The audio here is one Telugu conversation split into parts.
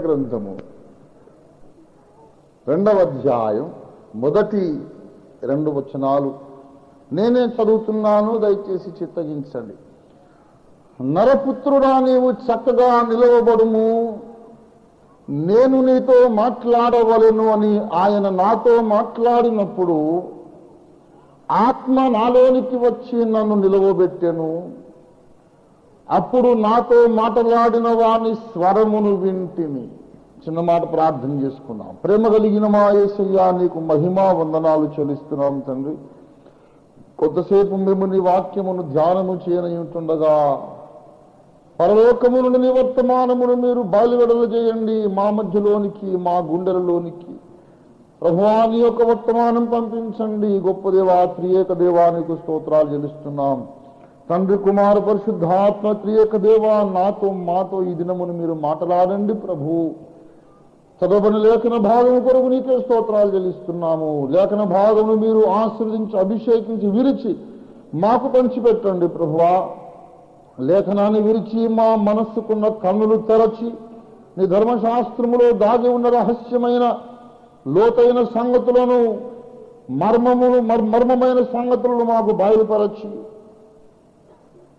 గ్రంథము 2వ అధ్యాయం మొదటి 2 వచనాలు నేనే చదువుతున్నాను, దయచేసి చిత్తగించండి. నరపుత్రుడా, నీవు చక్కగా నిలవబడుము, నేను నీతో మాట్లాడవలెను అని ఆయన నాతో మాట్లాడినప్పుడు ఆత్మ నాలోనికి వచ్చి నన్ను నిలవబెట్టెను. అప్పుడు నాతో మాట్లాడిన వాని స్వరమును వింటిని. చిన్న మాట ప్రార్థన చేసుకున్నాం. ప్రేమ కలిగిన మా యేసయ్యా, నీకు మహిమా వందనాలు చెల్లిస్తున్నాం తండ్రి. కొద్దిసేపు మేము నీ వాక్యమును ధ్యానము చేయనయుంటుండగా పరలోకము నుండి నీ వర్తమానమును మీరు బయలువెడలు చేయండి మా మధ్యలోనికి, మా గుండెలలోనికి. ప్రభువా, నీ యొక్క వర్తమానం పంపించండి. గొప్ప దేవా, త్రియేక దేవానికి స్తోత్రాలు చెల్లిస్తున్నాం. తండ్రి, కుమార, పరిశుద్ధాత్మ త్రియేక దేవా, నాతో మాతో ఈ దినమును మీరు మాట్లాడండి ప్రభు. చదవని లేఖన భాగము కొరకు నీకే స్తోత్రాలు చెల్లిస్తున్నాము. లేఖన భాగమును మీరు ఆశీర్వదించి అభిషేకించి విరిచి మాకు పంచిపెట్టండి ప్రభువా. లేఖనాన్ని విరిచి మా మనస్సుకున్న కన్నులు తెరచి నీ ధర్మశాస్త్రములో దాగి ఉన్న రహస్యమైన లోతైన సంగతులను మర్మమైన సంగతులను మాకు బయలుపరచి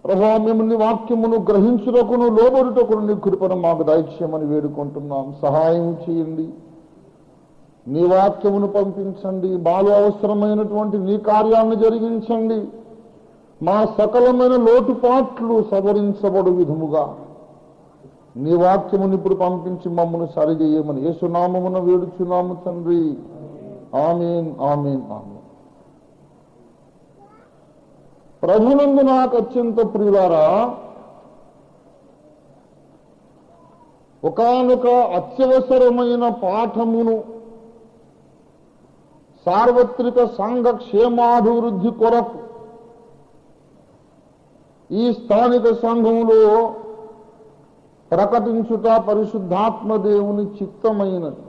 ప్రభువా, మేము నీ వాక్యమును గ్రహించుటకును లోబడుటకును నీ కృపను మాకు దయచేయమని వేడుకుంటున్నాం. సహాయం చేయండి. నీ వాక్యమును పంపించండి. మాలో అవసరమైనటువంటి నీ కార్యాలను జరిగించండి. మా సకలమైన లోటుపాట్లు సవరించబడు విధముగా నీ వాక్యమును ఇప్పుడు పంపించి మమ్మల్ని సరిచేయమని యేసునామమున వేడుచున్నాము తండ్రి. ఆమేన్, ఆమేన్, ఆమేన్. ప్రభునందు నాకు అత్యంత ప్రియులారా, ఒకానొక అత్యవసరమైన పాఠమును సార్వత్రిక సంఘ క్షేమాభివృద్ధి కొరకు ఈ స్థానిక సంఘములో ప్రకటించుట పరిశుద్ధాత్మ దేవుని చిత్తమైనది.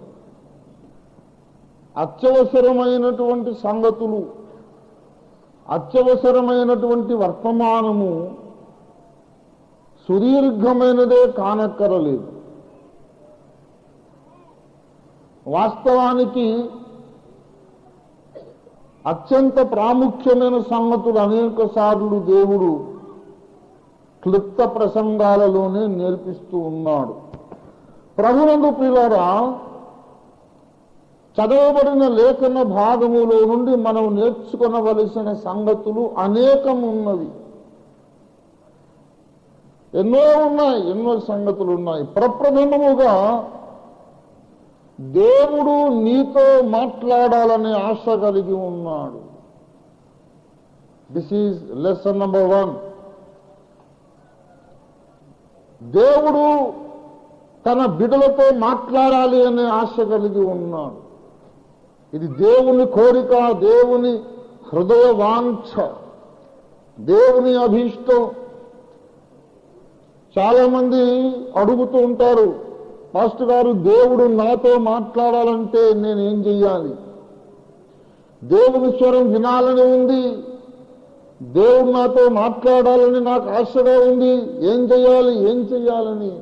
అత్యవసరమైనటువంటి సంగతులు, అత్యవసరమైనటువంటి వర్తమానము సుదీర్ఘమైనదే కానక్కరలేదు. వాస్తవానికి అత్యంత ప్రాముఖ్యమైన సంగతులు అనేక సార్లు దేవుడు క్లుప్త ప్రసంగాలలోనే నేర్పిస్తూ ఉన్నాడు. ప్రభునందు ప్రియులారా, చదవబడిన లేఖన భాగములో నుండి మనం నేర్చుకొనవలసిన సంగతులు అనేకమున్నవి. ఎన్నో సంగతులు ఉన్నాయి. ప్రప్రథమముగా దేవుడు నీతో మాట్లాడాలనే ఆశ కలిగి ఉన్నాడు. This is lesson number 1. దేవుడు తన బిడ్డలతో మాట్లాడాలి అనే ఆశ కలిగి ఉన్నాడు. ఇది దేవుని కోరిక, దేవుని హృదయ వాంఛ, దేవుని అభీష్టం. చాలా మంది అడుగుతూ ఉంటారు, పాస్టర్ గారు, దేవుడు నాతో మాట్లాడాలంటే నేనేం చెయ్యాలి? దేవుని స్వరం వినాలని ఉంది, దేవుడు నాతో మాట్లాడాలని నాకు ఆశగా ఉంది, ఏం చెయ్యాలని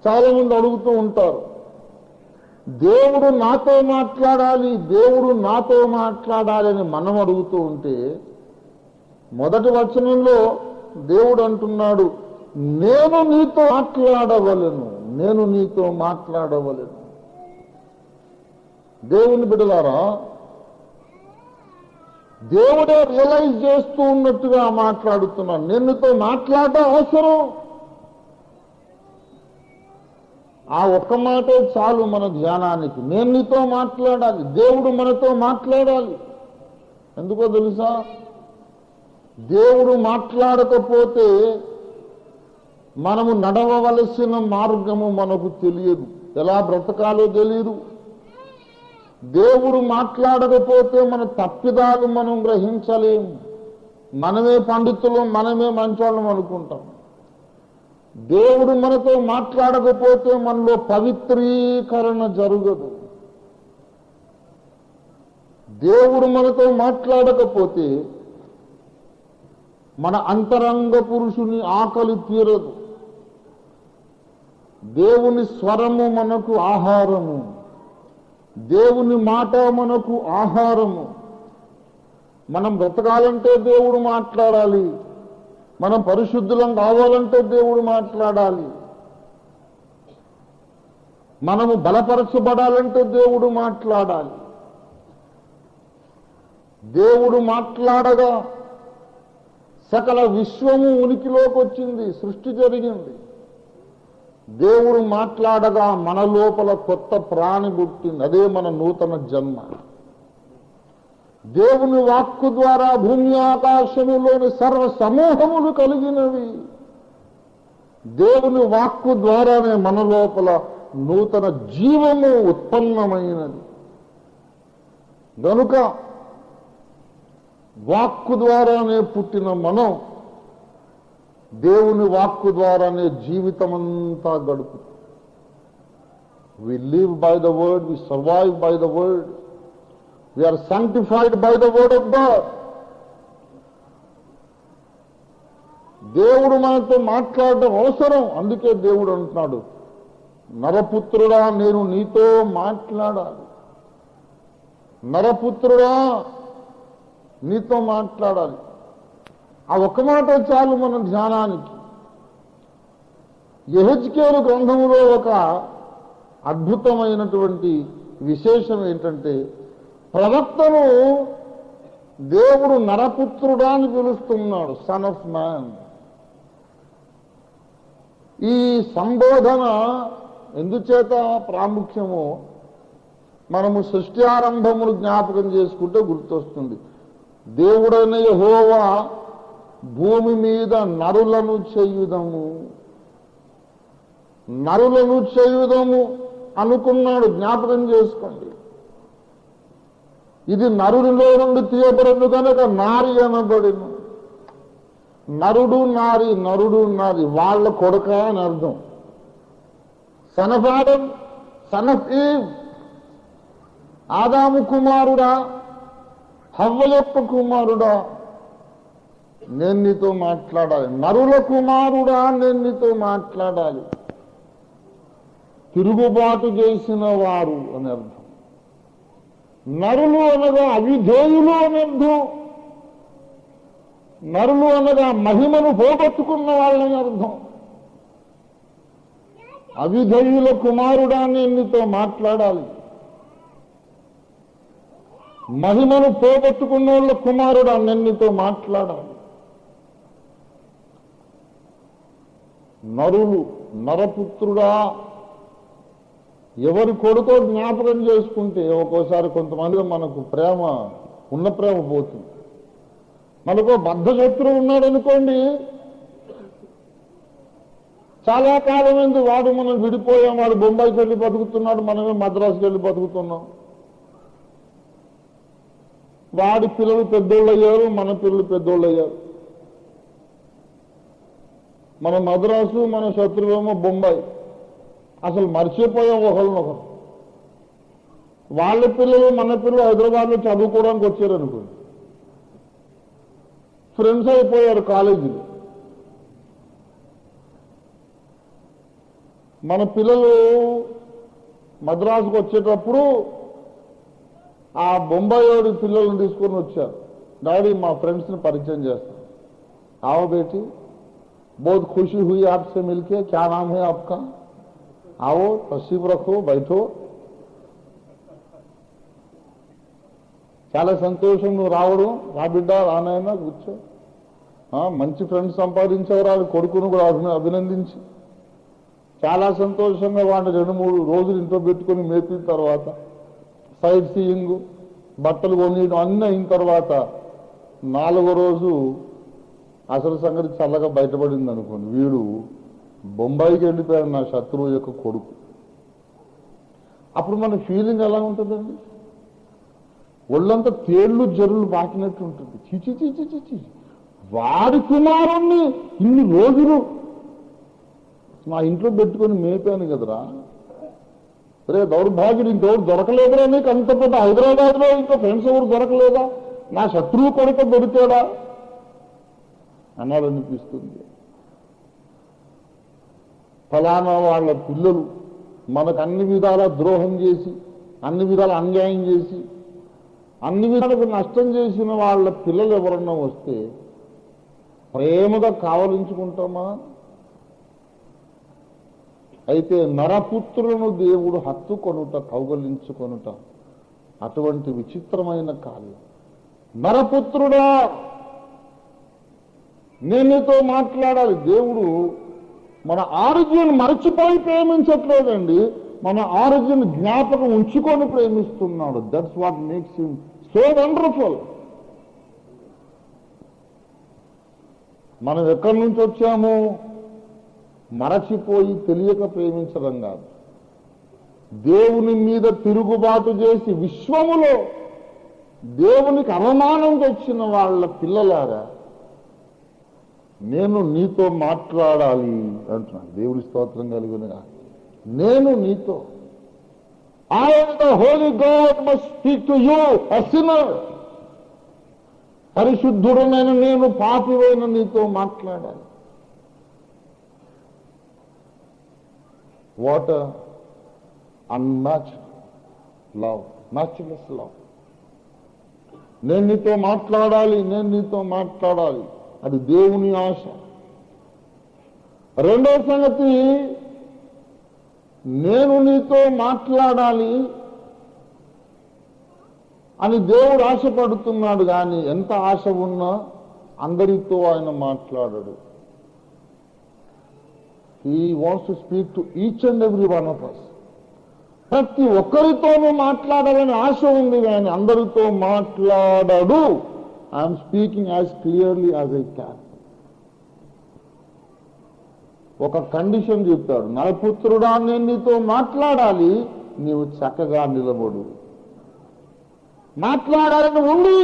చాలా మంది అడుగుతూ ఉంటారు. దేవుడు నాతో మాట్లాడాలని మనం అడుగుతూ ఉంటే, మొదటి వచనంలో దేవుడు అంటున్నాడు, నేను నీతో మాట్లాడవలెను. దేవుని బిడ్డలారా, దేవుడే రియలైజ్ చేస్తూ ఉన్నట్టుగా మాట్లాడుతున్నాను. నేను నీతో మాట్లాడటం అవసరం. ఆ ఒక్క మాటే చాలు మన ధ్యానానికి. నేను నీతో మాట్లాడాలి, దేవుడు మనతో మాట్లాడాలి. ఎందుకో తెలుసా? దేవుడు మాట్లాడకపోతే మనము నడవవలసిన మార్గము మనకు తెలియదు, ఎలా బ్రతకాలో తెలియదు. దేవుడు మాట్లాడకపోతే మన తప్పిదాలు మనం గ్రహించలేము. మనమే పండితులం, మనమే మంచోళ్ళం అనుకుంటాం. దేవుడు మనతో మాట్లాడకపోతే మనలో పవిత్రీకరణ జరగదు. దేవుడు మనతో మాట్లాడకపోతే మన అంతరంగ పురుషుని ఆకలి తీరదు. దేవుని స్వరము మనకు ఆహారము, దేవుని మాట మనకు ఆహారము. మనం బ్రతకాలంటే దేవుడు మాట్లాడాలి, మనం పరిశుద్ధులం కావాలంటే దేవుడు మాట్లాడాలి, మనము బలపరచబడాలంటే దేవుడు మాట్లాడాలి. దేవుడు మాట్లాడగా సకల విశ్వము ఉనికిలోకి వచ్చింది, సృష్టి జరిగింది. దేవుడు మాట్లాడగా మన లోపల కొత్త ప్రాణి పుట్టింది, అదే మన నూతన జన్మ. దేవుని వాక్కు ద్వారా భూమి ఆకాశములోని సర్వ సమూహములు కలిగినవి. దేవుని వాక్కు ద్వారానే మన లోపల నూతన జీవము ఉత్పన్నమైనది. గనుక వాక్కు ద్వారానే పుట్టిన మనం దేవుని వాక్కు ద్వారానే జీవితమంతా గడుపుతాం. We live by the word, we survive by the word, we are sanctified by the word of God. దేవుడు మనతో మాట్లాడడం అవసరం. అందుకే దేవుడు అంటున్నాడు, నరపుత్రుడా నేను నీతో మాట్లాడాలి. నరపుత్రుడా నీతో మాట్లాడాలి. ఆ ఒక్క మాట చాలు మన ధ్యానానికి. యెహెజ్కేలు గ్రంథములో ఒక అద్భుతమైనటువంటి విశేషం ఏంటంటే, ప్రవక్తను దేవుడు నరపుత్రుడా అని పిలుస్తున్నాడు, సన్ ఆఫ్ మ్యాన్. ఈ సంబోధన ఎందుచేత ప్రాముఖ్యమో మనము సృష్టి ఆరంభమును జ్ఞాపకం చేసుకుంటే గుర్తొస్తుంది. దేవుడైన యెహోవా భూమి మీద నరులను చేయుదము, నరులను చేయుదము అనుకున్నాడు. జ్ఞాపకం చేసుకోండి. ఇది నరునిలో నుండి తీయబడదు కనుక నారి అనబడిను. నరుడు నారి, నరుడు నారి వాళ్ళ కొడుక అని అర్థం. Son of Adam, son of Eve, ఆదాము కుమారుడా, హవ్వ యొక్క కుమారుడా నేను నీతో మాట్లాడాలి. నరుల కుమారుడా నేను నీతో మాట్లాడాలి. తిరుగుబాటు చేసిన వారు అని అర్థం. నరులు అనగా అవిధేయులు అని అర్థం. నరులు అనగా మహిమను పోగొట్టుకున్న వాళ్ళని అర్థం. అవిధేయుల కుమారుడా నేను నీతో మాట్లాడాలి. మహిమను పోగొట్టుకున్న వాళ్ళ కుమారుడా నేను నీతో మాట్లాడాలి. నరులు, నరపుత్రుడా, ఎవరి కొడుకో జ్ఞాపకం చేసుకుంటే ఒక్కోసారి కొంతమంది మనకు ప్రేమ ఉన్న ప్రేమ పోతుంది. మనకు బద్ధ శత్రువు ఉన్నాడు అనుకోండి, చాలా కాలమైంది వాడు మనం విడిపోయాం, వాడు బొంబాయికి వెళ్ళి బతుకుతున్నాడు, మనమే మద్రాసుకి వెళ్ళి బతుకుతున్నాం. వాడి పిల్లలు పెద్దోళ్ళు అయ్యారు, మన పిల్లలు పెద్దోళ్ళు అయ్యారు. మన మద్రాసు, మన శత్రువేమో బొంబాయి. అసలు మర్చిపోయాం ఒకరినొకరు. వాళ్ళ పిల్లలు మన పిల్లలు హైదరాబాద్లో చదువుకోవడానికి వచ్చారు అనుకోండి, ఫ్రెండ్స్ అయిపోయారు కాలేజీలో. మన పిల్లలు మద్రాసుకు వచ్చేటప్పుడు ఆ బొంబాయి పిల్లలను తీసుకొని వచ్చారు. డాడీ మా ఫ్రెండ్స్ని పరిచయం చేస్తాం. आओ बेटी, बहुत खुशी हुई आपसे मिलके, क्या नाम है आपका, आओ तशरीफ रखो, बैठो. చాలా సంతోషం నువ్వు రావడం, రా బిడ్డ రానైనా కూర్చో. మంచి ఫ్రెండ్స్ సంపాదించేవారు, వాళ్ళ కొడుకును కూడా అభినందించి చాలా సంతోషంగా వాడిని 2-3 రోజులు ఇంట్లో పెట్టుకుని మేపిన తర్వాత సైట్ సీయింగ్, బట్టలు కొనియడం అన్నీ అయిన తర్వాత 4వ రోజు అసలు సంగతి చల్లగా బయటపడింది అనుకోండి, వీడు బొంబాయికి వెళ్ళిపోయాడు నా శత్రువు యొక్క కొడుకు. అప్పుడు మన ఫీలింగ్ ఎలా ఉంటుందండి? ఒళ్ళంతా తేళ్లు జరులు పాకినట్టు ఉంటుంది. చిచి చిచి చిచి, వాడి కుమారుణ్ణి ఇన్ని రోజులు మా ఇంట్లో పెట్టుకొని మేపాను కదరా, రే దౌర్భాగ్యుడు, ఇంకెవరు దొరకలేదురా నీకు? అంత పెద్ద హైదరాబాద్లో ఇంకా ఫ్రెండ్స్ ఎవరు దొరకలేదా? నా శత్రువు కొడుకు దొరికాడా అనాలనిపిస్తుంది. ఫలానా వాళ్ళ పిల్లలు మనకు అన్ని విధాల ద్రోహం చేసి, అన్ని విధాల అన్యాయం చేసి, అన్ని విధాలకు నష్టం చేసిన వాళ్ళ పిల్లలు ఎవరన్నా వస్తే ప్రేమగా కావలించుకుంటామా? అయితే నరపుత్రులను దేవుడు హత్తుకొనుట, కౌగలించుకొనుట అటువంటి విచిత్రమైన కార్యం. నరపుత్రుడా, నేను నీతో మాట్లాడాలి. దేవుడు మన ఆరిజిన్ మరచిపోయి ప్రేమించట్లేదండి, మన ఆరిజిన్ జ్ఞాపకం ఉంచుకొని ప్రేమిస్తున్నాడు. That's what makes him so wonderful. మనం ఎక్కడి నుంచి వచ్చామో మరచిపోయి తెలియక ప్రేమించడం కాదు, దేవుని మీద తిరుగుబాటు చేసి విశ్వములో దేవునికి అవమానం తెచ్చిన వాళ్ళ పిల్లలారా, నేను నీతో మాట్లాడాలి అంటున్నాను. దేవుడి స్తోత్రం కలిగిన నేను నీతో, I am the holy God must speak to you, a sinner. పరిశుద్ధుడైన నేను పాపివైన నీతో మాట్లాడాలి. What a unmatched love, matchless love. నేను నీతో మాట్లాడాలి, నేను నీతో మాట్లాడాలి, అది దేవుని ఆశ. రెండో సంగతి, నేను నీతో మాట్లాడాలి అని దేవుడు ఆశపడుతున్నాడు. కానీ ఎంత ఆశ ఉన్నా అందరితో ఆయన మాట్లాడడు. He wants to speak to each and every one of us. ప్రతి ఒక్కరితోనూ మాట్లాడాలని ఆశ ఉంది, కానీ అందరితో మాట్లాడడు. I'm speaking as clearly as I can. ఒక కండిషన్ చెప్తాడు, నరపుత్రుడా, నేను నీతో మాట్లాడాలి, నీవు చక్కగా నిలబడు. మాట్లాడాలని ఉంది,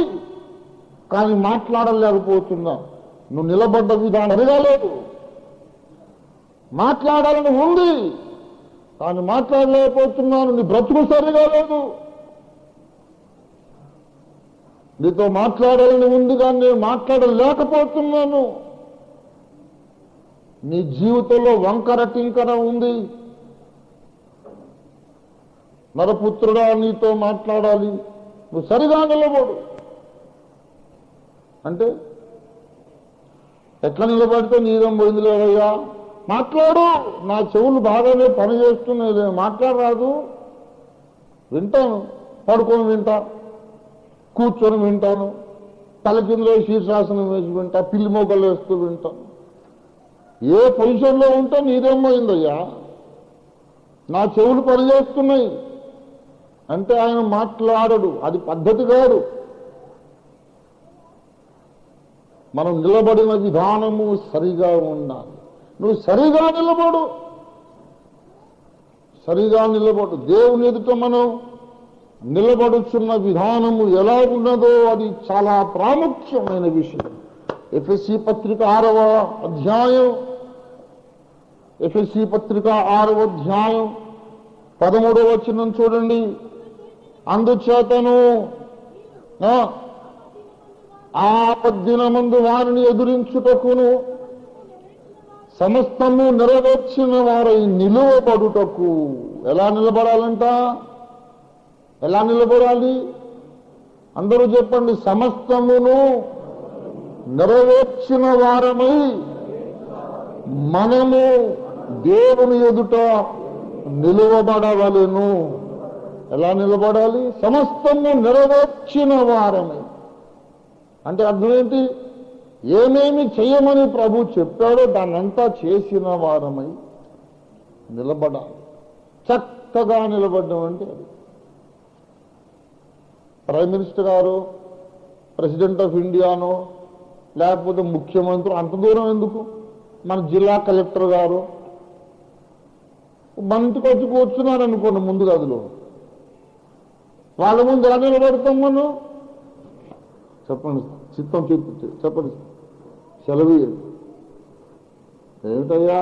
కానీ మాట్లాడలేకపోతున్నా. నువ్వు నిలబడ్డ విధానం సరిగాలేదు. మాట్లాడాలని ఉంది, కానీ మాట్లాడలేకపోతున్నాను. నీ బ్రతుకు సరిగా లేదు. నీతో మాట్లాడాలని ఉంది, కానీ నేను మాట్లాడలేకపోతున్నాను. నీ జీవితంలో వంకర టింకర ఉంది. నరపుత్రుడా, నీతో మాట్లాడాలి, నువ్వు సరిగా నిలబడు. అంటే ఎట్లా నిలబడితే నీరం పోయింది లేదయ్యా, మాట్లాడు. నా చెవులు బాగానే పనిచేస్తున్నాయి, మాట్లాడరాదు. వింటాను, పడుకొని వింటా, కూర్చొని వింటాను, తల కిందలో శీర్షాసనం వేసి వింటా, పిల్లి మోకలు వేస్తూ వింటాను. ఏ పొజిషన్లో ఉంటే నీదేమైందయ్యా, నా చెవులు పనిచేస్తున్నాయి అంటే ఆయన మాట్లాడడు. అది పద్ధతి కాదు. మనం నిలబడిన విధానము సరిగా ఉండాలి. నువ్వు సరిగా నిలబడు, సరిగా నిలబడు. దేవుని ఎదుట మనం నిలబడుచున్న విధానము ఎలా ఉన్నదో అది చాలా ప్రాముఖ్యమైన విషయం. ఎఫెసీ పత్రిక 6వ అధ్యాయం, ఎఫెసీ పత్రిక 6వ అధ్యాయం 13వ వచనం చూడండి. అందుచేతను ఆపద్దినమందు వారిని ఎదురించుటకును సమస్తము నెరవేర్చిన వారై నిలువబడుటకు. ఎలా నిలబడాలంట? ఎలా నిలబడాలి? అందరూ చెప్పండి. సమస్తమును నెరవేర్చిన వారమై మనము దేవుని ఎదుట నిలువబడవలెను. ఎలా నిలబడాలి? సమస్తము నెరవేర్చిన వారమై. అంటే అర్థం ఏంటి? ఏమేమి చేయమని ప్రభు చెప్పాడో దాన్నంతా చేసిన వారమై నిలబడాలి. చక్కగా నిలబడ్డం అంటే అది. ప్రైమ్ మినిస్టర్ గారు, ప్రెసిడెంట్ ఆఫ్ ఇండియానో, లేకపోతే ముఖ్యమంత్రి, అంత దూరం ఎందుకు? మన జిల్లా కలెక్టర్ గారు మన ఇంటికి వచ్చి కూర్చున్నారు అనుకోండి ముందు గదిలో, వాళ్ళ ముందు ఎలా నిలబడతాం మనం? చెప్పండి, చిత్తం చెప్పండి, సెలవు ఏమిటయ్యా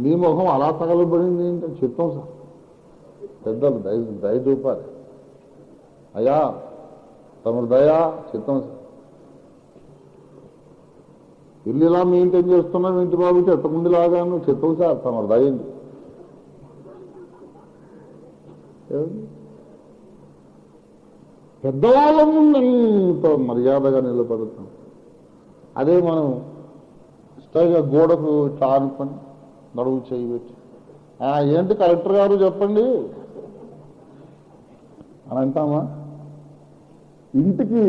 మీ ముఖం అలా తగలబడింది ఏంటని చెప్తాం సార్. పెద్దలు దయ చూపాలి. అయ్యా తమరు దయా చిత్తం సార్. ఇల్లు ఇలా మెయింటైన్ చేస్తున్నాం ఇంటి బాబు చెత్తకుంది లాగాను చెత్తకు చేస్తాం అది అయింది. పెద్దవాళ్ళ ముందు ఎంతో మర్యాదగా నిలబడతాం. అదే మనం ఇష్టంగా గోడకు ఇట్లా ఆనుకొని నడువు చేయి పెట్టి ఏంటి కలెక్టర్ గారు చెప్పండి అని అంటామా? ఇంటికి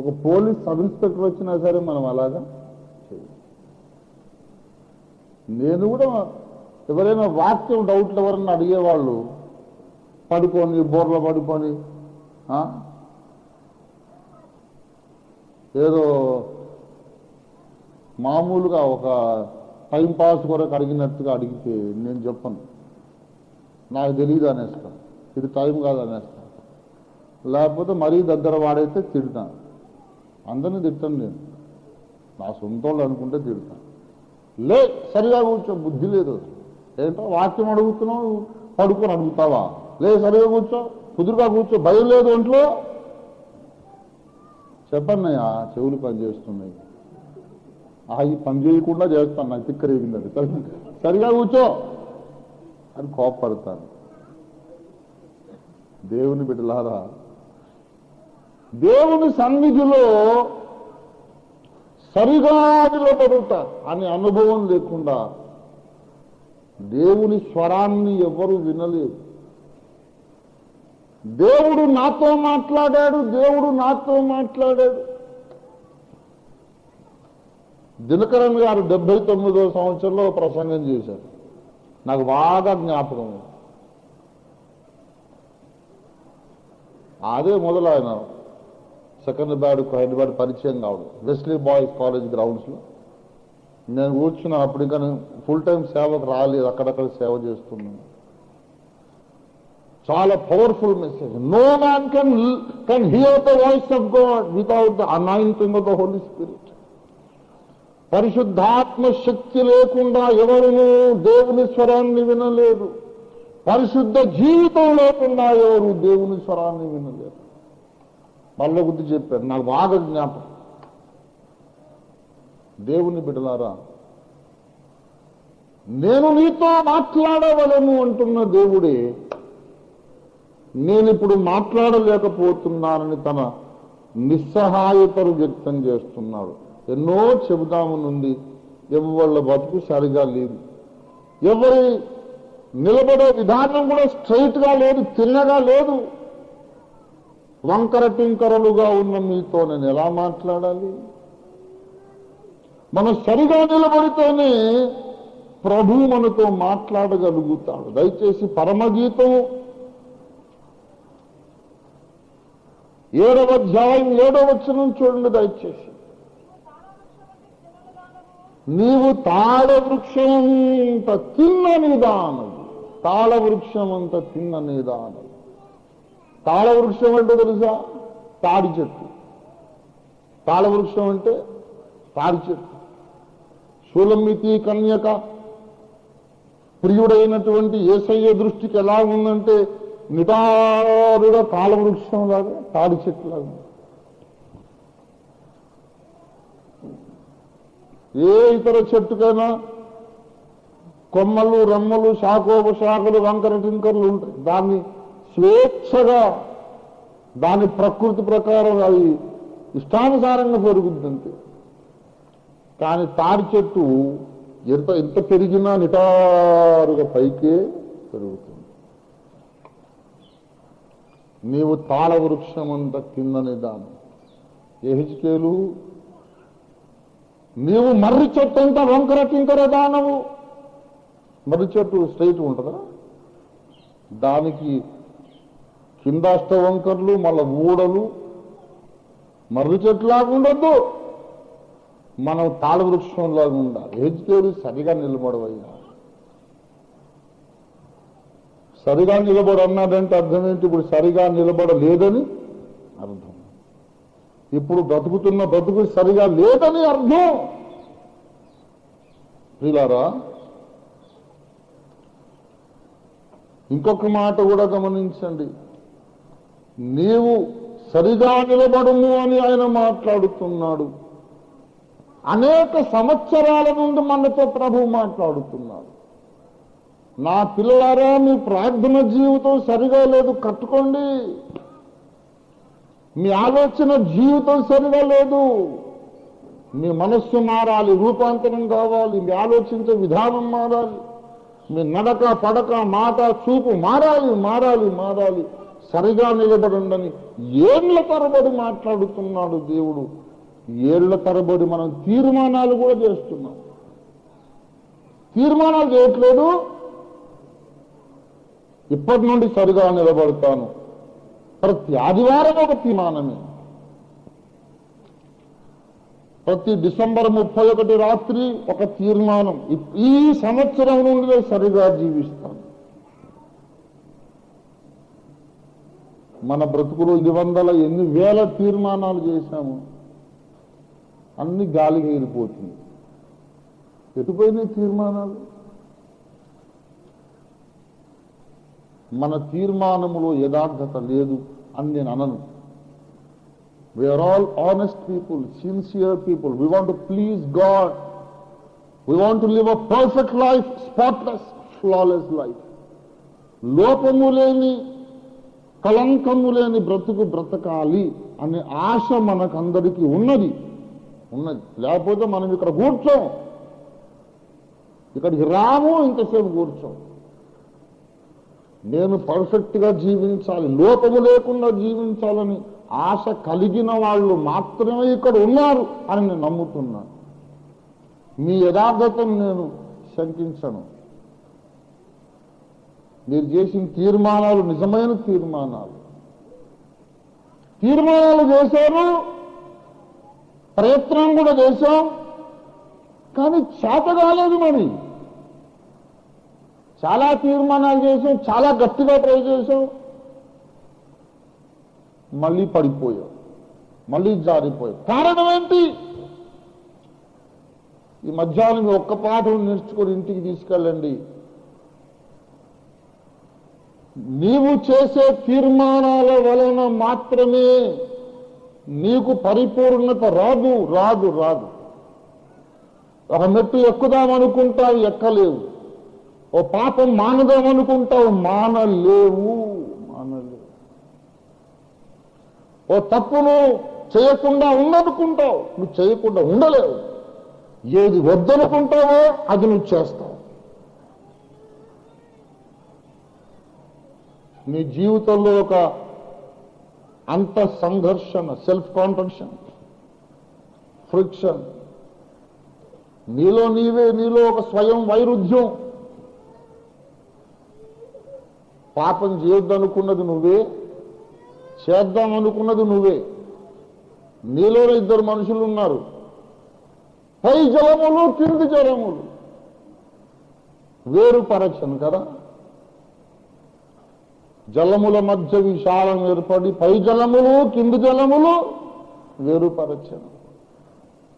ఒక పోలీస్ సబ్ ఇన్స్పెక్టర్ వచ్చినా సరే మనం అలాగా నేను కూడా ఎవరైనా వాక్యం డౌట్లు ఎవరన్నా అడిగేవాళ్ళు పడుకొని బోర్లో పడుకొని ఏదో మామూలుగా ఒక టైంపాస్ కొరకు అడిగినట్టుగా అడిగితే నేను చెప్పను, నాకు తెలియదు అనేస్తాను, ఇది టైం కాదు అనేస్తాను. లేకపోతే మరీ దగ్గర వాడైతే తిడతాను. అందరినీ తిట్టాను నేను, నా సొంత వాళ్ళు అనుకుంటే తిడతాను. లే సరిగా కూర్చో, బుద్ధి లేదు. ఏంటో వాక్యం అడుగుతున్నావు పడుకొని అడుగుతావా? లే సరిగా కూర్చో, కుదురుగా కూర్చో, భయం లేదు ఒంట్లో. చెప్పన్నయ్యా చెవులు పనిచేస్తున్నాయి, ఈ పని చేయకుండా చేస్తాను, నాకు తిక్కరేగింది, అది సరిగా కూర్చో అని కోపడతాను. దేవుని బిడ్డలారా, దేవుని సన్నిధిలో సరిగా నిలబడుట అనే అనుభవం లేకుండా దేవుని స్వరాన్ని ఎవరు వినలేదు. దేవుడు నాతో మాట్లాడాడు, దేవుడు నాతో మాట్లాడాడు. దినకరన్ గారు 79వ సంవత్సరంలో ప్రసంగం చేశారు, నాకు బాగా జ్ఞాపకం. అదే మొదలు ఆయన సెకండ్ బ్యాడ్కు హైదరాబాద్ పరిచయం కావడం, వెస్లీ బాయ్స్ కాలేజ్ గ్రౌండ్స్లో నేను కూర్చున్నా. అప్పుడు ఇంకా ఫుల్ టైం సేవకు రాలేదు, అక్కడక్కడ సేవ చేస్తున్నాను. చాలా powerful message. No man can hear the voice of God without the anointing of the Holy Spirit. పరిశుద్ధాత్మ శక్తి లేకుండా ఎవరునూ దేవుని స్వరాన్ని వినలేదు. పరిశుద్ధ జీవితం లేకుండా ఎవరు దేవుని స్వరాన్ని వినలేరు. మళ్ళీ గుర్తు చెప్పారు, నాకు బాగా జ్ఞాపకం. దేవుని బిడ్డలారా, నేను నీతో మాట్లాడవలను అంటున్న దేవుడే నేనిప్పుడు మాట్లాడలేకపోతున్నానని తన నిస్సహాయతను వ్యక్తం చేస్తున్నాడు. ఎన్నో చెబుదామనుంది, ఎవళ్ళ బతుకు సరిగా లేదు, ఎవరి నిలబడే విధానం కూడా స్ట్రైట్ గా లేదు, తిన్నగా లేదు. వంకర టింకరలుగా ఉన్న మీతో నేను ఎలా మాట్లాడాలి? మనం సరిగా నిలబడితేనే ప్రభు మనతో మాట్లాడగలుగుతాడు. దయచేసి పరమగీతం 7వ అధ్యాయం 7వ వచనం చూడండి దయచేసి. నీవు తాళవృక్షమంత తిన్నని దానవు, తాళవృక్షమంత తిన్నని దానవు. తాళవృక్షం అంటే తెలుసా? తాడి చెట్టు. తాళవృక్షం అంటే తాడి చెట్టు. షూలమ్మితి కన్యక ప్రియుడైనటువంటి యేసయ్య దృష్టికి ఎలా ఉందంటే నిటారుగా తాళవృక్షం లాగా, తాడి చెట్టు లాగా. ఏ ఇతర చెట్టుకైనా కొమ్మలు, రెమ్మలు, శాఖోపశాఖలు, వంకర టింకర్లు ఉంటాయి. దాన్ని స్వేచ్ఛగా దాని ప్రకృతి ప్రకారం అది ఇష్టానుసారంగా పెరుగుద్దంతే. కానీ తాడి చెట్టు ఎంత పెరిగినా నిటారుగా పైకే పెరుగుతుంది. నీవు తాళవృక్షమంత కిందని దానం. యెహెజ్కేలు, నీవు మర్రి చెట్టు అంత వంకర టింకర దానవు. మర్రి చెట్టు స్ట్రైట్ ఉంటుందా? దానికి కింద అష్టవంకర్లు, మళ్ళా ఊడలు. మర్రి చెట్టులాగా ఉండొద్దు, మనం తాళవృక్షంలాగా ఉండాలి. యెహెజ్కేలు సరిగా నిలబడవయ్యా. సరిగా నిలబడన్నాడంటే అర్థం ఏంటి? ఇప్పుడు సరిగా నిలబడలేదని అర్థం. ఇప్పుడు బ్రతుకుతున్న బ్రతుకు సరిగా లేదని అర్థం. ప్రియులారా, ఇంకొక మాట కూడా గమనించండి. నీవు సరిగా నిలబడుము అని ఆయన మాట్లాడుతున్నాడు. అనేక సంవత్సరాల నుండి మనతో ప్రభువు మాట్లాడుతున్నారు. నా పిల్లలారా, మీ ప్రార్థన జీవితం సరిగా లేదు, కట్టుకోండి. మీ ఆలోచన జీవితం సరిగా లేదు, మీ మనస్సు మారాలి, రూపాంతరం కావాలి, మీ ఆలోచించే విధానం మారాలి, మీ నడక పడక మాట చూపు మారాలి మారాలి మారాలి, సరిగా నిలబడండి. ఏళ్ల తరబడి మాట్లాడుతున్నాడు దేవుడు. ఏళ్ల తరబడి మనం తీర్మానాలు కూడా చేస్తున్నాం. తీర్మానాలు చేయట్లేదు. ఇప్పటి నుండి సరిగా నిలబడతాను. ప్రతి ఆదివారం ఒక తీర్మానమే. ప్రతి డిసెంబర్ 31 రాత్రి ఒక తీర్మానం. ఈ సంవత్సరం నుండి సరిగా జీవిస్తాను. మన బ్రతుకులు 200 ఎన్ని వేల తీర్మానాలు చేశాము, అన్ని గాలికి వెళ్ళిపోతుంది. ఎటుపోయినాయి తీర్మానాలు? మన తీర్మానములో యథార్థత లేదు అని నేను అనను. We are all honest people, sincere people. We want to please God. We want to live a perfect life, spotless, flawless life. లోపము లేని, కళంకము లేని బ్రతుకు బ్రతకాలి అనే ఆశ మనకందరికీ ఉన్నది. లేకపోతే మనం ఇక్కడ కూర్చోం, ఇక్కడికి రాము, ఇంతసేపు కూర్చోం. నేను పర్ఫెక్ట్ గా జీవించాలి, లోపము లేకుండా జీవించాలని ఆశ కలిగిన వాళ్ళు మాత్రమే ఇక్కడ ఉన్నారు అని నేను నమ్ముతున్నాను. మీ యథార్థతను నేను శంకించను. మీరు చేసిన తీర్మానాలు నిజమైన తీర్మానాలు. తీర్మానాలు చేశారు, ప్రయత్నం కూడా చేశాం, కానీ చేత కాలేదు. మరి చాలా తీర్మానాలు చేసాం, చాలా గట్టిగా ట్రై చేసాం, మళ్ళీ పడిపోయాం, మళ్ళీ జారిపోయాం. కారణం ఏంటి? ఈ మధ్యాహ్నం ఒక్క పాఠం నేర్చుకొని ఇంటికి తీసుకెళ్ళండి. నీవు చేసే తీర్మానాల వలన మాత్రమే నీకు పరిపూర్ణత రాదు రాదు రాదు. ఒక మెట్టు ఎక్కుదామనుకుంటావు, ఎక్కలేవు. ఓ పాపం మానదామనుకుంటావు, మానలేవు. ఓ తప్పును చేయకుండా ఉండనుకుంటావు, నువ్వు చేయకుండా ఉండలేవు. ఏది వద్దనుకుంటావో అది నువ్వు చేస్తావు. నీ జీవితంలో ఒక అంత సంఘర్షణ, సెల్ఫ్ కాంట్రడిక్షన్, ఫ్రిక్షన్, నీలో ఒక స్వయం వైరుధ్యం. పాపం చేయొద్దనుకున్నది నువ్వే, చేద్దామనుకున్నది నువ్వే. నీలో 2 మనుషులు ఉన్నారు, పై జలములు కింది జలములు. వేరుపరచను కదా. జలముల మధ్య విశాలం ఏర్పడి పై జలములు కింది జలములు వేరుపరచను.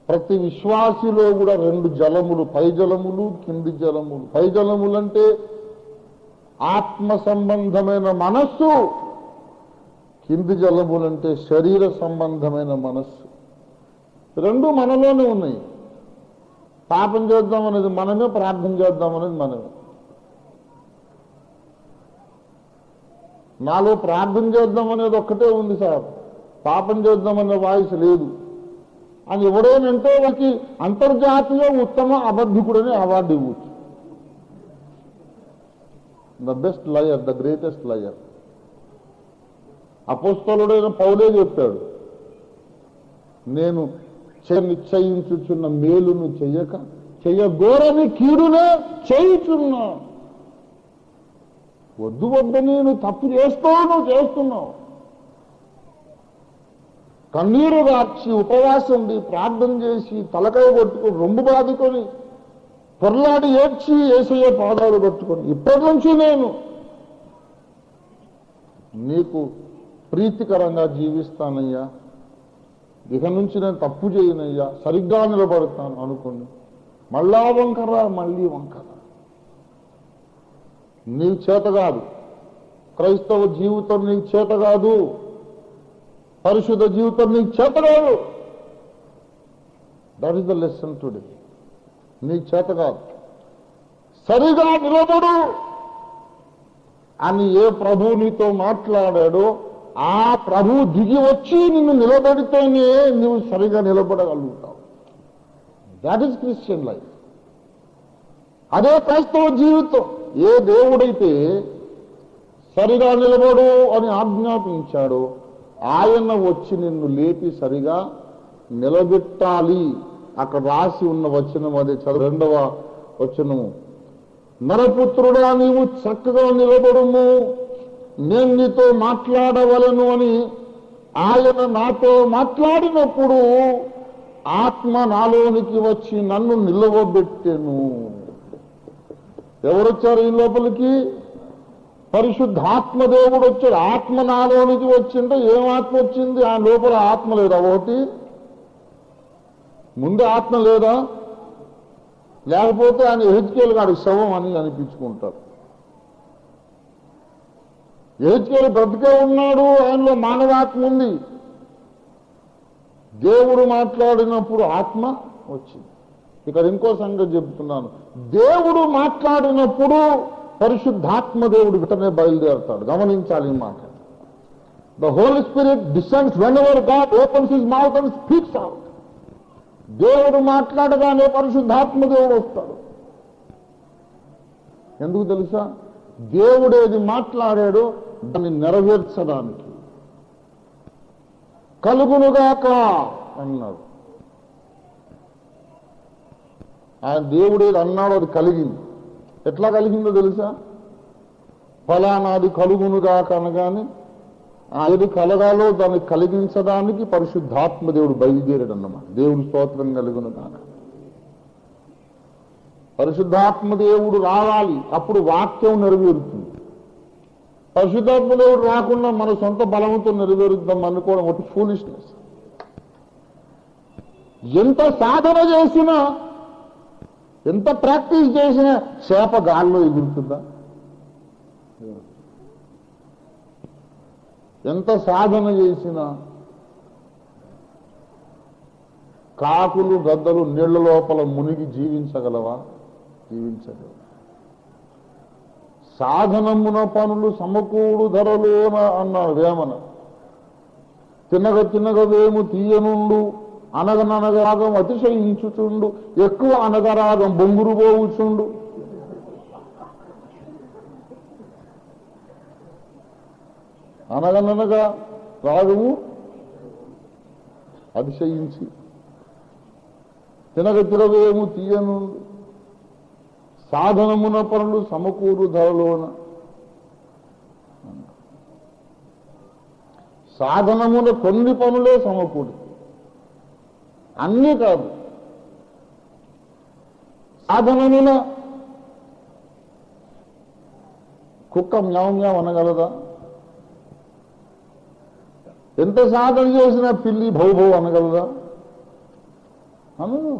ప్రతి విశ్వాసిలో కూడా 2 జలములు, పై జలములు కింది జలములు. పై జలములంటే ఆత్మ సంబంధమైన మనస్సు, కింది జలములంటే శరీర సంబంధమైన మనస్సు. 2 మనలోనే ఉన్నాయి. పాపం చేద్దామనేది మనమే, ప్రార్థన చేద్దామనేది మనమే. నాలో ప్రార్థన చేద్దామనేది ఒక్కటే ఉంది సార్, పాపం చేద్దామనే వాయిస్ లేదు అని ఎవడేనంటే వారికి అంతర్జాతీయ ఉత్తమ అబద్ధికుడని అవార్డు ఇవ్వచ్చు. The best liar, the greatest liar. అపోస్తలుడైన పౌలే చెప్పాడు, నేను నిశ్చయించుచున్న మేలును చెయ్యగోరని కీడునే చేయుచున్నా. వద్దు నేను తప్పు చేస్తున్నావు. కన్నీరు గార్చి ఉపవాసం ఉండి ప్రార్థన చేసి తలకాయ కొట్టుకొని రొమ్ము బాదుకొని పొరలాడి ఏడ్చి యేసయ్య పాదాలు పట్టుకొని, ఇప్పటి నుంచి నేను నీకు ప్రీతికరంగా జీవిస్తానయ్యా, ఇక నుంచి నేను తప్పు చేయనయ్యా, సరిగ్గా నిలబడతాను అనుకోండి, మళ్ళా వంకరా, మళ్ళీ వంకర. నీకు చేత కాదు, క్రైస్తవ జీవితం నీకు చేత కాదు, పరిశుద్ధ జీవితం నీకు చేత కాదు. That is the lesson today. నీకు చేత కాదు, సరిగా నిలబడు అని ఏ ప్రభు నీతో మాట్లాడాడో ఆ ప్రభు దిగి వచ్చి నిన్ను నిలబడితేనే నువ్వు సరిగా నిలబడగలుగుతావు. That is Christian life. అదే క్రైస్తవ జీవితం. ఏ దేవుడైతే సరిగా నిలబడు అని ఆజ్ఞాపించాడో ఆయన వచ్చి నిన్ను లేపి సరిగా నిలబెట్టాలి. అక్కడ రాసి ఉన్న వచనం అదే చదువు, 2వ వచనము. నరపుత్రుడా నీవు చక్కగా నిలబడుము, నేను నీతో మాట్లాడవలను అని ఆయన నాతో మాట్లాడినప్పుడు ఆత్మ నాలోనికి వచ్చి నన్ను నిలవబెట్టెను. ఎవరొచ్చారు ఈ లోపలికి? పరిశుద్ధాత్మ దేవుడు వచ్చాడు. ఆత్మ నాలోనికి వచ్చింటే ఏం ఆత్మ వచ్చింది? ఆ లోపల ఆత్మ లేదా? ఒకటి ముందు ఆత్మ లేదా? లేకపోతే ఆయన ఎహెజ్కేలు గారి శవం అని అనిపించుకుంటారు. ఎహెజ్కేలు బ్రతికే ఉన్నాడు, ఆయనలో మానవాత్మ ఉంది. దేవుడు మాట్లాడినప్పుడు ఆత్మ వచ్చింది. ఇక్కడ ఇంకో సంగతి చెబుతున్నాను. దేవుడు మాట్లాడినప్పుడు పరిశుద్ధాత్మ దేవుడు వెంటనే బయలుదేరుతాడు. గమనించాలి ఈ మాట. The Holy Spirit descends whenever God opens his mouth and speaks out. దేవుడు మాట్లాడగానే పరిశుద్ధాత్మ దేవుడు వస్తాడు. ఎందుకు తెలుసా? దేవుడు ఏది మాట్లాడాడో దాన్ని నెరవేర్చడానికి. కలుగునుగాక అన్నాడు. ఆయన దేవుడు ఏది అన్నాడో అది కలిగింది. ఎట్లా కలిగిందో తెలుసా? ఫలానాది కలుగునుగాక అనగానే ఏది కలగాలో దాన్ని కలిగించడానికి పరిశుద్ధాత్మ దేవుడు బయలుదేరాడు అన్నమాట. దేవుని స్తోత్రం కలుగునుగాక. పరిశుద్ధాత్మ దేవుడు రావాలి, అప్పుడు వాక్యం నెరవేరుతుంది. పరిశుద్ధాత్మ దేవుడు రాకుండా మన సొంత బలంతో నెరవేరుద్దాం అనుకోవడం ఒకటి ఫూలిష్నెస్. ఎంత సాధన చేసినా, ఎంత ప్రాక్టీస్ చేసినా చేప గాల్లో ఎగురుతుందా? ఎంత సాధన చేసినా కాకులు గద్దలు నీళ్ల లోపల మునిగి జీవించగలవా? జీవించగలవా? సాధనమున పనులు సమకూడు ధరలోన అన్నాడు వేమన. తినగ తినగ వేము తీయనుండు, అనగననగరాగం అతిశయించుచుండు, ఎక్కువ అనగరాగం బొంగురు పోవుచుండు. అనగననగా రాగము అతిశయించి, తినగ తినవేము తీయనుండు, సాధనమున పనులు సమకూరు ధరలోన. సాధనమున కొన్ని పనులే సమకూడు, అన్నీ కాదు. సాధనమున కుక్క మ్యావ్ మ్యావ్ అనగలదా? ఎంత సాధన చేసినా పిల్లి భౌ భౌ అనగలదా? అనదు.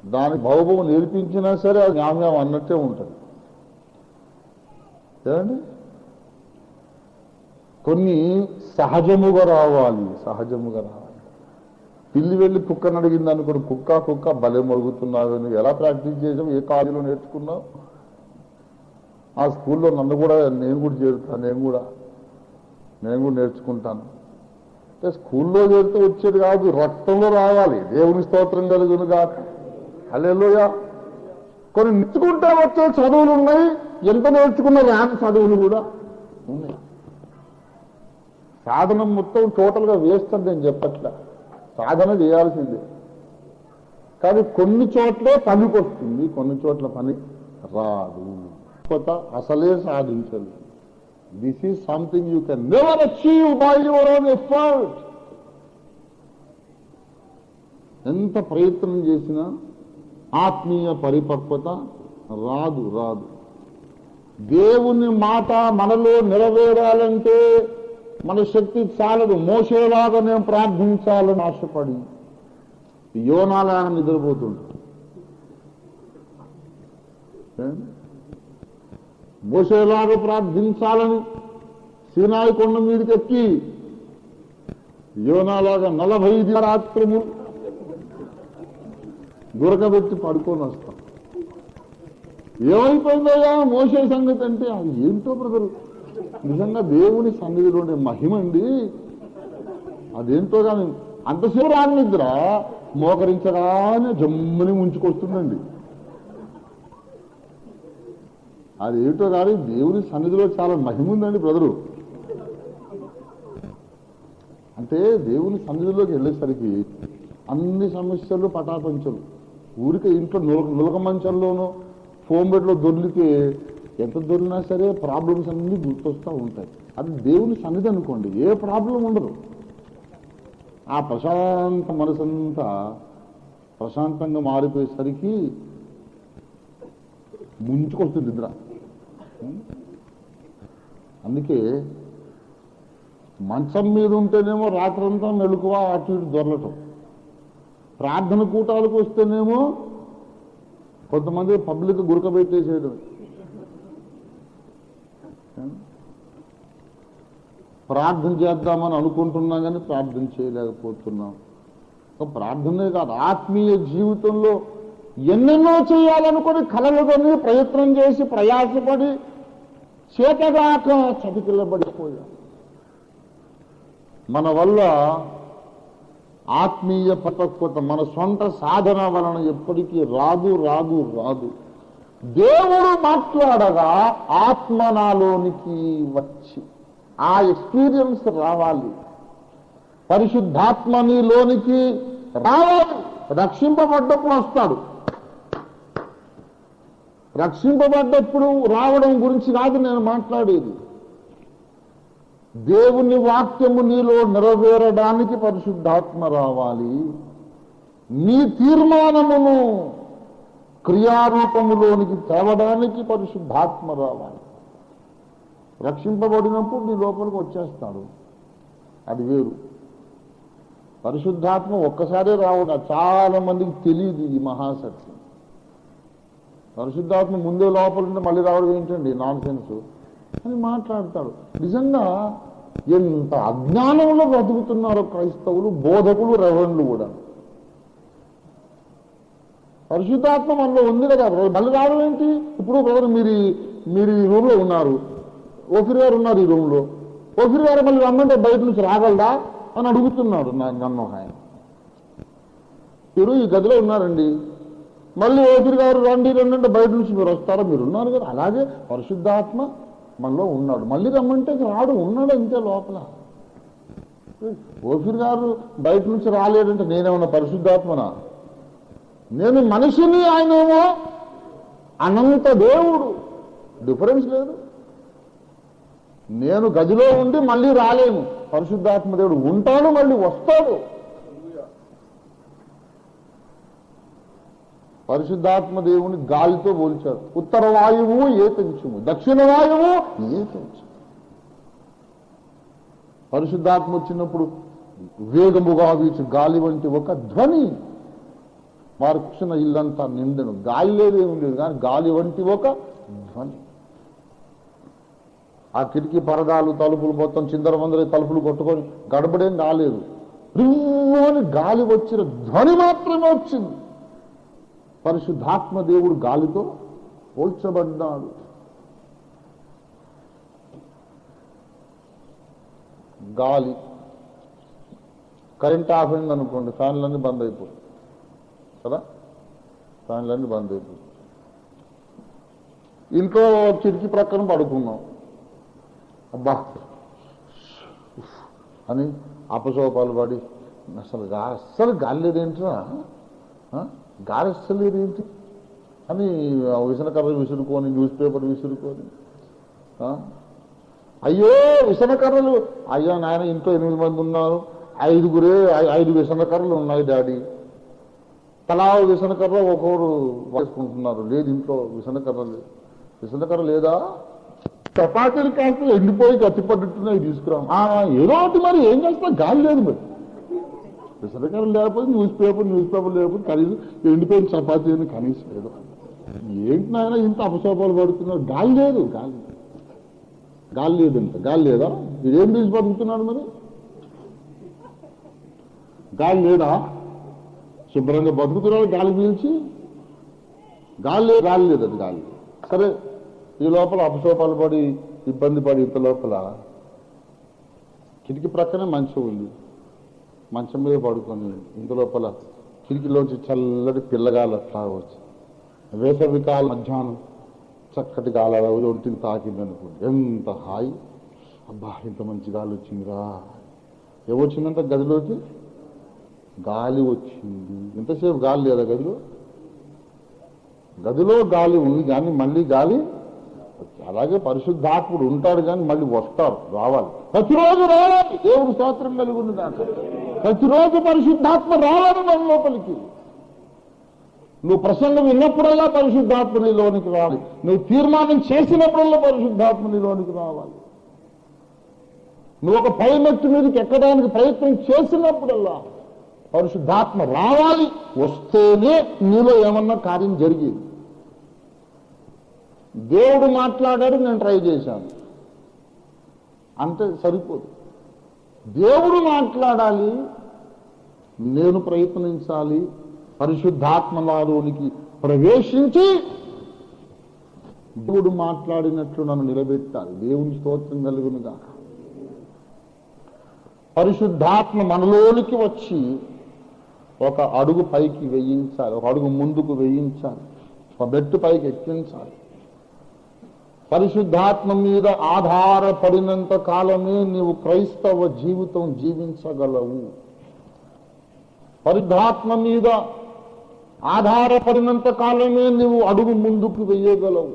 దానికి భౌభవం నేర్పించినా సరే అది జ్ఞామ్యాం అన్నట్టే ఉంటుంది. ఏమండి? కొన్ని సహజముగా రావాలి, సహజముగా రావాలి. పిల్లి వెళ్ళి కుక్కను అడిగింది అనుకోండి, కుక్క కుక్క భలే మరుగుతున్నావు, నువ్వు ఎలా ప్రాక్టీస్ చేసావు, ఏ కాలేజీలో నేర్చుకున్నావు? ఆ స్కూల్లో నన్ను కూడా నేను కూడా చేరుతాను, నేను కూడా నేర్చుకుంటాను. అంటే స్కూల్లో చేరితే వచ్చేది కాదు, రక్తంలో రావాలి. దేవుని స్తోత్రం కలుగును గాక. హల్లెలూయా. కొన్ని నేర్చుకుంటే వచ్చే చదువులు ఉన్నాయి, ఎంత నేర్చుకున్న రాని చదువులు కూడా ఉన్నాయి. సాధన మొత్తం టోటల్గా వేస్ట్ అని నేను చెప్పట్లా, సాధన చేయాల్సిందే. కానీ కొన్ని చోట్లే పనికి వస్తుంది, కొన్ని చోట్ల పని రాదు. అసలే సాధించదు. This is something you can never achieve by your own effort. ఎంత ప్రయత్నం చేసినా ఆత్మీయ పరిపక్వత రాదు. దేవుని మాట మనలో నెరవేరాలంటే మన శక్తి చాలదు. మోసేలాగా నేను ప్రార్థించాలని ఆశపడి యోనాలాగా నిద్రపోతుంటాడు. మోసేలాగా ప్రార్థించాలని సీనాయి కొండ మీదకి ఎక్కి యోనాలాగా 40 రాత్రములు గురకబెట్టి పడుకొని వస్తాం. ఏమైపోయిందయ్యా మోసే సంగతి అంటే అది ఏంటో బ్రదరు, నిజంగా దేవుని సన్నిధిలో ఉండే మహిమ అండి అదేంటో. కానీ అంతసేపు రాని నిద్ర మోకరించగానే జమ్ముని ముంచుకొస్తుందండి. అదేంటో కానీ దేవుని సన్నిధిలో చాలా మహిమ ఉందండి బ్రదరు. అంటే దేవుని సన్నిధిలోకి వెళ్ళేసరికి అన్ని సమస్యలు పటాపంచలు. ఊరికే ఇంట్లో నులక మంచంలోనో ఫోన్ బెడ్లో దొర్లితే ఎంత దొరికినా సరే ప్రాబ్లమ్స్ అన్నీ గుర్తొస్తూ ఉంటాయి. అది దేవుని సన్నిధి అనుకోండి, ఏ ప్రాబ్లం ఉండదు. ఆ ప్రశాంత మనసంతా ప్రశాంతంగా మారిపోయేసరికి ముంచుకొస్తుంది నిద్ర. అందుకే మంచం మీద ఉంటేనేమో రాత్రంతా మెలకువ అటు ఇటు దొరలటం, ప్రార్థన కూటాలకు వస్తేనేమో కొంతమంది పబ్లిక్ గురకబెట్టేసేయడం. ప్రార్థన చేద్దామని అనుకుంటున్నాం కానీ ప్రార్థన చేయలేకపోతున్నాం. ప్రార్థనే కాదు, ఆత్మీయ జీవితంలో ఎన్నెన్నో చేయాలనుకుని కలలుకొని ప్రయత్నం చేసి ప్రయాసపడి చేతగాక చతికిల్లబడిపోయాం. మన వల్ల ఆత్మీయ పరిపక్వత మన సొంత సాధన వలన ఎప్పటికీ రాదు రాదు రాదు. దేవుడు మాట్లాడగా ఆత్మ నాలోనికి వచ్చి ఆ ఎక్స్పీరియన్స్ రావాలి. పరిశుద్ధాత్మ నీలోనికి రావాలి. రక్షింపబడ్డప్పుడు వస్తాడు. రక్షింపబడ్డప్పుడు రావడం గురించి కాదు నేను మాట్లాడేది. దేవుని వాక్యము నీలో నెరవేరడానికి పరిశుద్ధాత్మ రావాలి. నీ తీర్మానమును క్రియారూపములోనికి తేవడానికి పరిశుద్ధాత్మ రావాలి. రక్షింపబడినప్పుడు నీ లోపలికి వచ్చేస్తాడు, అది వేరు. పరిశుద్ధాత్మ ఒక్కసారే రావడం చాలా మందికి తెలియదు ఈ మహాసత్యం. పరిశుద్ధాత్మ ముందే లోపల మళ్ళీ రావడం ఏంటండి నాన్ సెన్స్ అని మాట్లాడతాడు. నిజంగా ఎంత అజ్ఞానంలో బ్రతుకుతున్నారో క్రైస్తవులు, బోధకులు, రెవరెండ్లు కూడా. పరిశుద్ధాత్మ మనలో ఉంది కదా, మళ్ళీ రావడం ఏంటి? ఇప్పుడు బ్రదర్ మీరు ఈ రూమ్లో ఉన్నారు, ఓఫిర్ గారు ఉన్నారు ఈ రూమ్లో. ఓఫిర్ గారు మళ్ళీ రమ్మంటే బయట నుంచి రాగలదా అని అడుగుతున్నాడు నన్ను ఒక ఆయన. మీరు ఈ గదిలో ఉన్నారండి, మళ్ళీ ఓఫిర్ గారు రండి అంటే బయట నుంచి మీరు వస్తారా? మీరు ఉన్నారు కదా. అలాగే పరిశుద్ధాత్మ మనలో ఉన్నాడు, మళ్ళీ రమ్మంటే రాడు, ఉన్నాడు అంతే లోపల. ఓఫిర్ గారు బయట నుంచి రాలేడంటే నేనేమన్నా పరిశుద్ధాత్మనా? నేను మనిషిని, ఆయనేమో అనంత దేవుడు. డిఫరెన్స్ లేదు. నేను గదిలో ఉండి మళ్ళీ రాలేను, పరిశుద్ధాత్మ దేవుడు ఉంటాడు, మళ్ళీ వస్తాడు. పరిశుద్ధాత్మ దేవుని గాలితో పోల్చారు. ఉత్తర వాయువు ఏతంచుము, దక్షిణ వాయువు ఏతంచు. పరిశుద్ధాత్మ వచ్చినప్పుడు వేగముగా వీచు గాలి వంటి ఒక ధ్వని వారు కూర్చున్న ఇల్లంతా నిండెను. గాలి లేదేమి లేదు కానీ గాలి వంటి ఒక ధ్వని. ఆ కిటికీ పరదాలు తలుపులు మొత్తం చిందరవందరి తలుపులు కొట్టుకొని గడబడేం రాలేదు. రివ్వని గాలి వచ్చిన ధ్వని మాత్రమే వచ్చింది. పరిశుద్ధాత్మ దేవుడు గాలితో పోల్చబడ్డాడు. గాలి కరెంట్ ఆఫ్ అయింది అనుకోండి, ఫ్యాన్లన్నీ బంద్ అయిపోయి కదా, ఫ్యాన్లన్నీ బంద్ అయిపోయి. ఇంట్లో కిటికీ ప్రక్కన పడుకున్నాం, అబ్బా అని అపసోపాలు పడి అస్సలు గాలి లేదేంట్రా, గాలి అస్సలు లేదేంటి అని విసనకర్ర విసురుకొని, న్యూస్ పేపర్ విసురుకొని, అయ్యో విసనకర్రలు, అయ్యో నాయన ఇంట్లో 8 మంది ఉన్నారు, 5 విసనకర్రలు ఉన్నాయి డాడీ, తలా విసనకర్ర ఒక్కొక్కరు వేసుకుంటున్నారు. లేదు ఇంట్లో విసనకర్ర లేదా? చపాతీలు కాస్త ఎండిపోయి గట్టిపడ్డుతున్నాయి, తీసుకురాం. ఏదో ఒకటి మరి ఏం చేస్తా, గాలి లేదు. మరి విసనకర్ర లేకపోతే న్యూస్ పేపర్ లేకపోతే కనీసం ఎండిపోయిన చపాతీ అని కనీసం లేదు. ఏంటి నాయన ఇంత అపశోపాలు పడుతున్నారు? గాలి లేదు, గాలి లేదంట. గాలి లేదా? ఇదేం తీసి బతుకుతున్నాడు మరి? గాలి లేదా? శుభ్రంగా బతుకుతున్నాడు, గాలి పీల్చి. గాలి లేదు అది గాలి. సరే, ఈ లోపల అపసోపాలు పడి ఇబ్బంది పడి ఇంత లోపల కిటికీ ప్రక్కనే మంచం ఉంది. మంచం మీద పడుకొని ఇంత లోపల కిటికీలోంచి చల్లటి పిల్లగాలు అట్లా వచ్చి వేసవి కాలం మధ్యాహ్నం చక్కటి గాలి ఒంటిని తాకింది అనుకోండి, ఎంత హాయి. అబ్బా ఇంత మంచి గాలి వచ్చిందిరా. ఏమొచ్చిందంట గదిలోకి? గాలి వచ్చింది. ఇంతసేపు గాలి లేదా గదిలో? గదిలో గాలి ఉంది కానీ మళ్ళీ గాలి. అలాగే పరిశుద్ధాత్ముడు ఉంటాడు కానీ మళ్ళీ వస్తారు, రావాలి, ప్రతిరోజు రావాలి. దేవుడు స్తోత్రం కలిగి ఉంది దాంట్లో. ప్రతిరోజు పరిశుద్ధాత్మ రావాలి మన లోపలికి. నువ్వు ప్రసంగం విన్నప్పుడల్లా పరిశుద్ధాత్మ నీలోనికి రావాలి. నువ్వు తీర్మానం చేసినప్పుడల్లా పరిశుద్ధాత్మ నీలోనికి రావాలి. నువ్వు ఒక పై మెట్టు మీదకి ఎక్కడానికి ప్రయత్నం చేసినప్పుడల్లా పరిశుద్ధాత్మ రావాలి. వస్తేనే నీలో ఏమన్నా కార్యం జరిగేది. దేవుడు మాట్లాడాడు, నేను ట్రై చేశాను అంటే సరిపోదు. దేవుడు మాట్లాడాలి, నేను ప్రయత్నించాలి. పరిశుద్ధాత్మలోనికి ప్రవేశించి దేవుడు మాట్లాడినట్లు నన్ను నిలబెట్టాలి. దేవుని స్తోత్రం కలుగునుగా. పరిశుద్ధాత్మ మనలోనికి వచ్చి ఒక అడుగు పైకి వేయించాలి, ఒక అడుగు ముందుకు వేయించాలి, ఒక మెట్టు పైకి ఎక్కించాలి. పరిశుద్ధాత్మ మీద ఆధారపడినంత కాలమే నీవు క్రైస్తవ జీవితం జీవించగలవు. పరిశుద్ధాత్మ మీద ఆధారపడినంత కాలమే నీవు అడుగు ముందుకు వేయగలవు,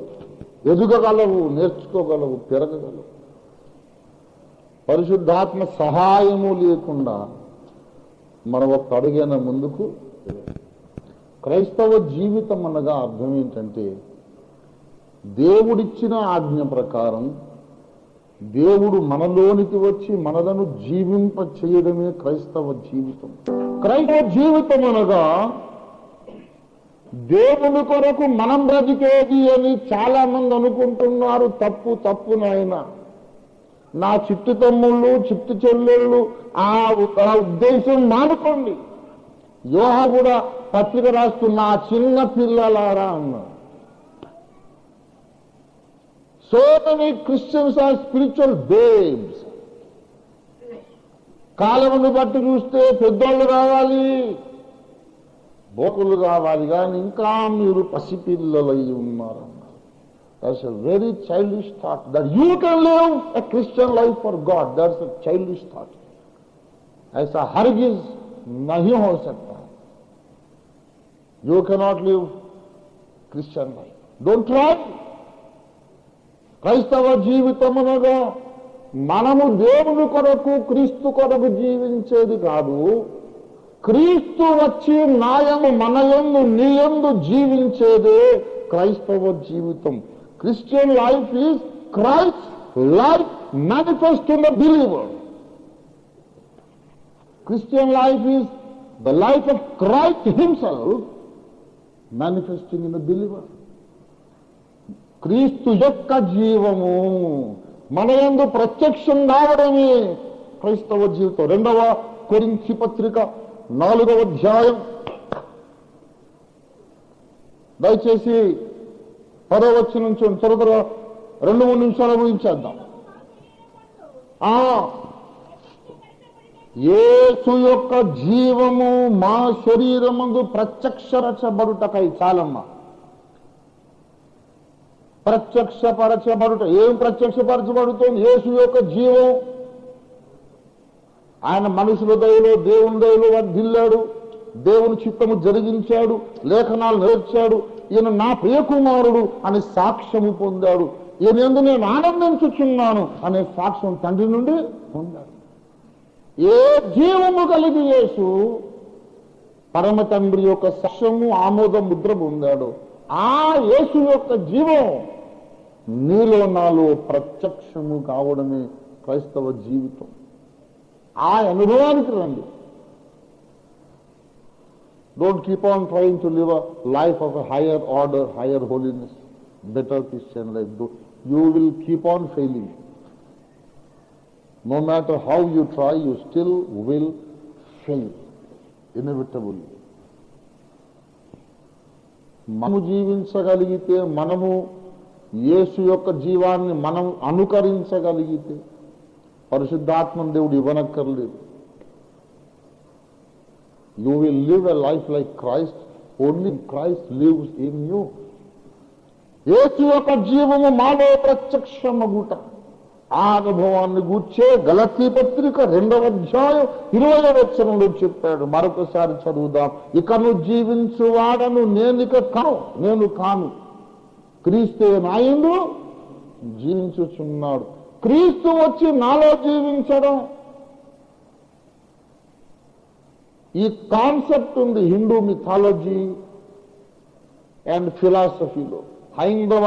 ఎదుగగలవు, నేర్చుకోగలవు, పెరగగలవు. పరిశుద్ధాత్మ సహాయము లేకుండా మనం ఒక అడుగైన ముందుకు. క్రైస్తవ జీవితం అనగా అర్థం ఏంటంటే దేవుడిచ్చిన ఆజ్ఞ ప్రకారం దేవుడు మనలోనికి వచ్చి మనలను జీవింప చేయడమే క్రైస్తవ జీవితం. క్రైస్తవ జీవితం అనగా దేవుని కొరకు మనం బ్రతికేది అని చాలా మంది అనుకుంటున్నారు. తప్పు నాయన. నా చిట్టు తమ్ముళ్ళు, చిట్టు చెల్లెళ్ళు ఆ ఉద్దేశం మానుకోండి. యోహా కూడా పత్రిక రాస్తున్న చిన్న పిల్లలారా అన్నారు. So many Christians are spiritual babes. కాలమును బట్టి చూస్తే పెద్దోళ్ళు కావాలి, బోకులు కావాలి, కానీ ఇంకా మీరు పసిపిల్లలై ఉన్నారు. That's a very childish thought that you can live a Christian life for God. That's a childish thought. ऐसा हरगिज नहीं हो सकता. You cannot live Christian life. Don't try. క్రైస్తవ జీవితమునగా మనము దేవుని కొరకు, క్రీస్తు కొరకు జీవించేది కాదు. క్రీస్తు వచ్చి నాయము మనయందు నీయందు జీవించేదే క్రైస్తవ జీవితం. Christian life is Christ life manifest in the believer. Christian life is the life of Christ himself manifesting in the believer. క్రీస్తు యొక్క జీవము మన యందు ప్రత్యక్షం కావడమే క్రైస్తవ జీవితం. 2వ కొరింథీ పత్రిక 4వ అధ్యాయం దయచేసి 10వ వచనం నుంచి త్వరగా 2-3 నిమిషాలు ముగించేద్దాం. యేసు యొక్క జీవము మా శరీరమందు ప్రత్యక్షపరచబడుటకై. చాలమ్మా. ప్రత్యక్షపరచబడుట. ఏం ప్రత్యక్షపరచబడుతోంది? యేసు యొక్క జీవం. ఆయన మనుషుల దయలో, దేవుని దయలో వర్ధిల్లాడు, దేవుని చిత్తము జరిగించాడు, లేఖనాలు నేర్చాడు. ఈయన నా ప్రియకుమారుడు అని సాక్ష్యము పొందాడు. ఈయన యందు నేను ఆనందించుచున్నాను అనే సాక్ష్యం తండ్రి నుండి పొందాడు. ఏ జీవము కలిగి యేసు పరమ తండ్రి యొక్క సాక్ష్యము, ఆమోద ముద్ర పొందాడు. ఆ యేసు యొక్క జీవం నీలో నాలో ప్రత్యక్షము కావడమే క్రైస్తవ జీవితం. ఆ అనుభవానికి రండి. Don't keep on trying to live a life of a hire order, hire holiness, better Christian life. You will keep on failing. No matter how you try, you still will fail inevitably. మనము జీవించగలిగితే, మనము యేసు యొక్క జీవాన్ని మనం అనుకరించగలిగితే పరిశుద్ధాత్మ దేవుడు ఇవ్వనక్కర్లేదు. You will live a life like Christ, only Christ lives in you. యేసు యొక్క జీవము మాలో ప్రత్యక్షమగుట, ఆ అనుభవాన్ని గూర్చే గలతీ పత్రిక 2వ అధ్యాయం 20వ వచనంలో చెప్పాడు. మరొకసారి చదువుదాం. ఇకను జీవించువాడను నేను కాను, క్రీస్తు నాయందు జీవించుచున్నాడు. క్రీస్తు వచ్చి నాలో జీవించడం, ఈ కాన్సెప్ట్ ఉంది హిందూ మిథాలజీ అండ్ ఫిలాసఫీలో, హైందవ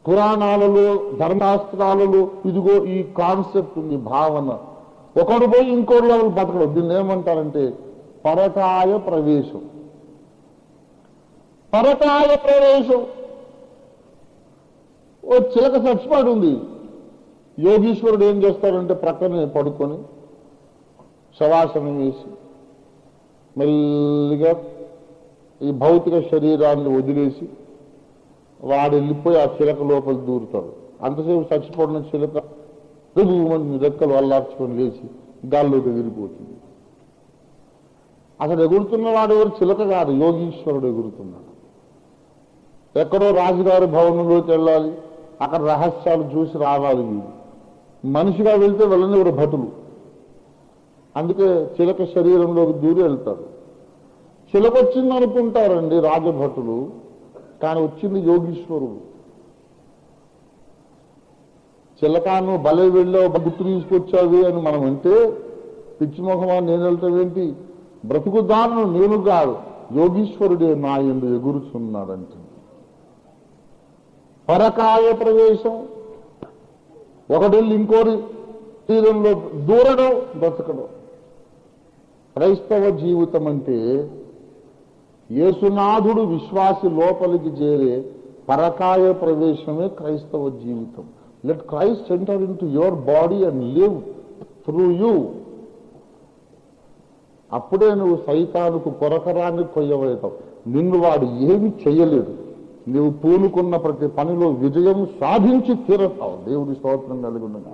పురాణాలలో, ధర్మశాస్త్రాలలో. ఇదిగో ఈ కాన్సెప్ట్ ఉంది, భావన. ఒకడు పోయి ఇంకోటి లెవెల్ బతకడం. దీన్ని ఏమంటారంటే పరకాయ ప్రవేశం. పరకాయ ప్రవేశం. ఓ చిలక చచ్చిపాడు ఉంది. యోగీశ్వరుడు ఏం చేస్తారంటే ప్రక్కనే పడుకొని శవాసనం వేసి మెల్లిగా ఈ భౌతిక శరీరాన్ని వదిలేసి వాడు వెళ్ళిపోయి ఆ చిలక లోపల దూరుతాడు. అంతసేపు చచ్చిపోవడం చిలక రెక్కలు వల్లార్చుకొని లేచి గాల్లోకి ఎగిరిపోతుంది. అసలు ఎగురుతున్న వాడు ఎవరు? చిలక కాదు, యోగీశ్వరుడు ఎగురుతున్నాడు. ఎక్కడో రాజుగారి భవనంలోకి వెళ్ళాలి, అక్కడ రహస్యాలు చూసి రావాలి. వీడు మనిషిగా వెళ్తే వెళ్ళనివారు భటులు, అందుకే చిలక శరీరంలోకి దూరి వెళ్తారు. చిలక వచ్చింది అనుకుంటారండి రాజభటులు, కానీ వచ్చింది యోగీశ్వరుడు. చిలకాను భలే వెళ్ళావు, గుర్తు తీసుకొచ్చావి అని మనం అంటే, పిచ్చిమొహమా నేను వెళ్తావేంటి, బ్రతుకుదాను నేను కాదు, యోగీశ్వరుడే నా యందు ఎగురుచున్నాడంటే. పరకాయ ప్రవేశం. ఒకటెళ్ళి ఇంకోరి శరీరంలో దూరడం, బ్రతకడం. క్రైస్తవ జీవితం అంటే యేసునాథుడు విశ్వాసి లోపలికి చేరే పరకాయ ప్రవేశమే క్రైస్తవ జీవితం. Let Christ enter in to your body and live through you. అప్పుడే నువ్వు సైతానుకు కొరకరాన్ని కొయ్యవేతావు. నిన్ను వాడు ఏమి చెయ్యలేడు. నువ్వు పూనుకున్న ప్రతి పనిలో విజయం సాధించి తీరతావు. దేవుడి స్తోత్రం కలిగి ఉండగా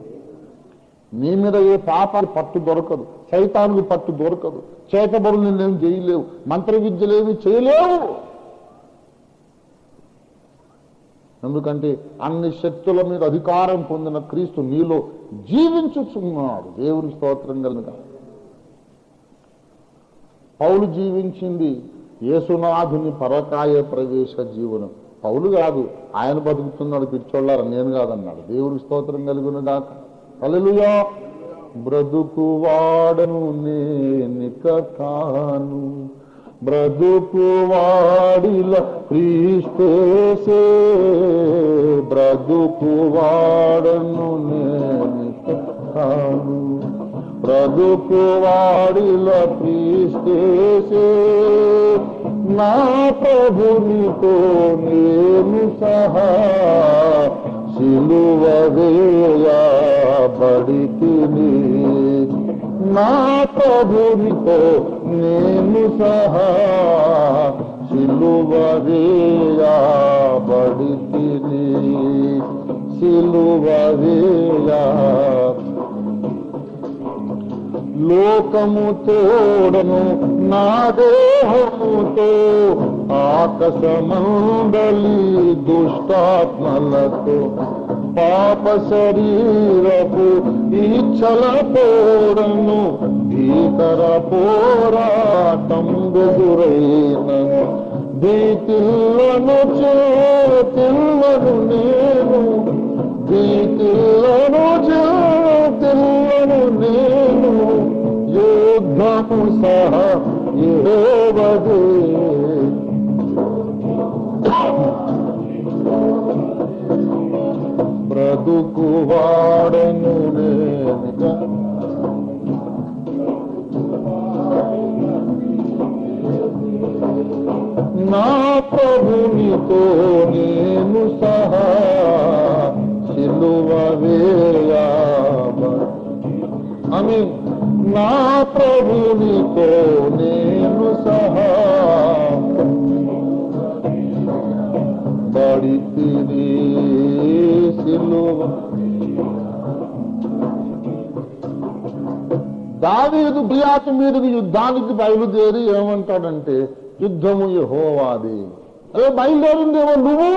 నీ మీద ఏ పాపాలు పట్టు దొరకదు, సైతానికి పట్టు దొరకదు, చేతబడులు నిన్నేం చేయలేవు, మంత్ర విద్యలేవి చేయలేవు. ఎందుకంటే అన్ని శక్తుల మీద అధికారం పొందిన క్రీస్తు నీలో జీవించుచున్నాడు. దేవుని స్తోత్రం కనుక పౌలు జీవించింది యేసునాథుని పరకాయ ప్రవేశ జీవనం. పౌలు కాదు, ఆయన బతుకుతున్నాడు. పిచ్చోళ్ళారా, నేను కాదన్నాడు. దేవుడి స్తోత్రం కలుగును గాక. హల్లెలూయా. బ్రతుకువాడను నేనిక కాను, బ్రతుకువాడిల క్రీస్తేసే, బ్రతుకువాడను నేనిక కాను, బ్రతుకువాడిల క్రీస్తేసే, నా ప్రభునితో నేను సహా సిలువ వేయబడితిని, నా ప్రభునితో నేను సహా సిలువ వేయబడితిని, సిలువ వేయ. లోకము తోడను నా దేహముతో ఆకాశమండలి దుష్టాత్మలతో పాప శరీరపు ఇచ్చల తోడను భీకర పోరాటం ఎదురైనను, భీతిల్లను చేతిల్లను నేను, భీతిల్లను చేతిల్లను నేను, యుద్ధము సహా యెహోవాదే. బ్రతుకువాడను నేనిక, నా ప్రభునితో నేను సహా సిలువ వేయబడితిని. ఆమేన్. నా ప్రభునితో నేను సహా పడితిని సిలువ. దావీదు గొలియాతు మీదకి యుద్ధానికి బయలుదేరి ఏమంటాడంటే, యుద్ధము యెహోవాది. అదే బయలుదేరిందేమో నువ్వు,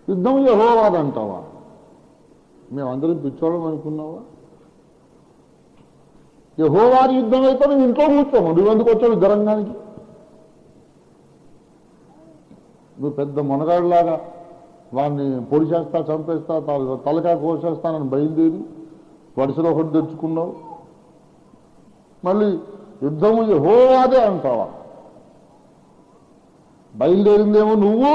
యుద్ధం యెహోవాది అంటావా? మేమందరం పిచ్చోళ్ళం అనుకున్నావా? యెహోవాది యుద్ధం అయితే నువ్వు ఇంట్లో కూర్చోము. నువ్వు ఎందుకు వచ్చావు యుద్ధరంగానికి? నువ్వు పెద్ద మొనగాడిలాగా వాడిని పొడి చేస్తా, చంపేస్తా, తలకాయ కోసేస్తానని బయలుదేరి వరుసలో ఒకటి తెచ్చుకున్నావు. మళ్ళీ యుద్ధము యెహోవాదే అంటావా? బయలుదేరిందేమో నువ్వు,